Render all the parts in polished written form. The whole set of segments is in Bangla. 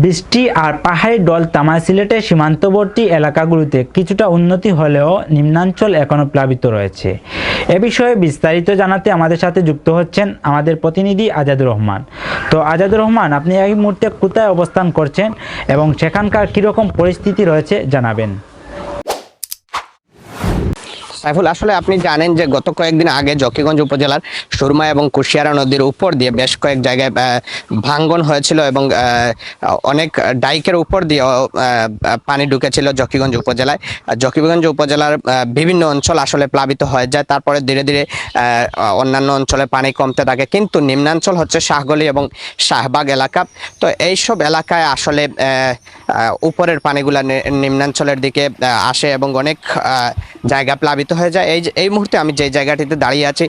বৃষ্টি আর পাহাড়ি ঢল থামায় সিলেটের সীমান্তবর্তী এলাকাগুলোতে কিছুটা উন্নতি হলেও নিম্নাঞ্চল এখনও প্লাবিত রয়েছে। এ বিষয়ে বিস্তারিত জানাতে আমাদের সাথে যুক্ত হচ্ছেন আমাদের প্রতিনিধি আজাদুর রহমান। তো আজাদুর রহমান, আপনি এই মুহূর্তে কোথায় অবস্থান করছেন এবং সেখানকার কীরকম পরিস্থিতি রয়েছে জানাবেন। সাইফুল, আসলে আপনি জানেন যে গত কয়েকদিন আগে জকিগঞ্জ উপজেলার সুরমা এবং কুশিয়ারা নদীর উপর দিয়ে বেশ কয়েক জায়গায় ভাঙ্গন হয়েছিল এবং অনেক ডাইকের উপর দিয়ে পানি ঢুকেছিল জকিগঞ্জ উপজেলায়। জকিগঞ্জ উপজেলার বিভিন্ন অঞ্চল আসলে প্লাবিত হয়ে যায়, তারপরে ধীরে ধীরে অন্যান্য অঞ্চলে পানি কমতে থাকে, কিন্তু নিম্নাঞ্চল হচ্ছে শাহগলি এবং শাহবাগ এলাকা। তো এইসব এলাকায় আসলে উপরের পানিগুলা নিম্নাঞ্চলের দিকে আসে এবং অনেক জায়গা প্লাবিত হয়ে যায়। এই মুহূর্তে আমি যে জায়গাটিতে দাঁড়িয়ে আছি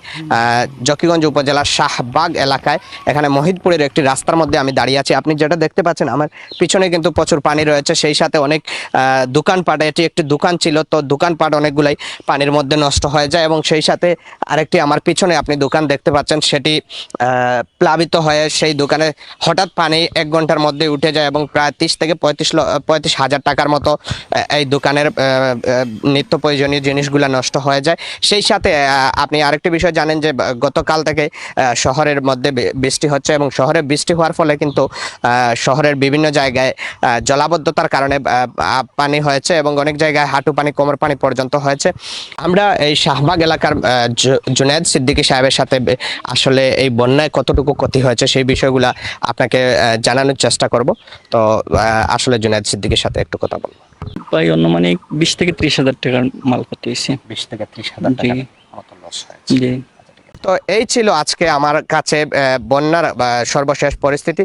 জকিগঞ্জ উপজেলার শাহবাগ এলাকায়, এখানে মহিদপুরের একটি রাস্তার মধ্যে আমি দাঁড়িয়ে আছি। আপনি যেটা দেখতে পাচ্ছেন আমার পিছনে কিন্তু প্রচুর পানি রয়েছে, সেই সাথে অনেক দোকানপাট, এটি একটি দোকান ছিল, তো দোকানপাট অনেকগুলাই পানির মধ্যে নষ্ট হয়ে যায় এবং সেই সাথে আরেকটি আমার পিছনে আপনি দোকান দেখতে পাচ্ছেন, সেটি প্লাবিত হয়ে সেই দোকানে হঠাৎ পানি 1 ঘন্টার মধ্যে উঠে যায় এবং প্রায় 30 থেকে 35 হাজার টাকার মতো এই দোকানের নিত্য প্রয়োজনীয় জিনিসগুলো নষ্ট হয়ে যায়। সেই সাথে আপনি আরেকটি বিষয় জানেন যে গতকাল থেকে শহরের মধ্যে বৃষ্টি হচ্ছে এবং শহরে বৃষ্টি হওয়ার ফলে কিন্তু শহরের বিভিন্ন জায়গায় জলাবদ্ধতার কারণে পানি হয়েছে এবং অনেক জায়গায় হাঁটু পানি, কোমর পানি পর্যন্ত হয়েছে। আমরা এই শাহবাগ এলাকার জুনায়েদ সিদ্দিকী সাহেবের সাথে আসলে এই বন্যায় কতটুকু ক্ষতি হয়েছে সেই বিষয়গুলো আপনাকে জানানোর চেষ্টা করব। তো আসলে জুনায়েদ সিদ্দিকীর সাথে একটু কথা বলবো। প্রায় অনুমানিক 20 থেকে 30 হাজার টাকার মাল ক্ষতি হয়েছে। 20 থেকে 30 হাজার টাকার মতো লস হয়েছে। জি। তো এই ছিল আজকে আমার কাছে বন্যার সর্বশেষ পরিস্থিতি।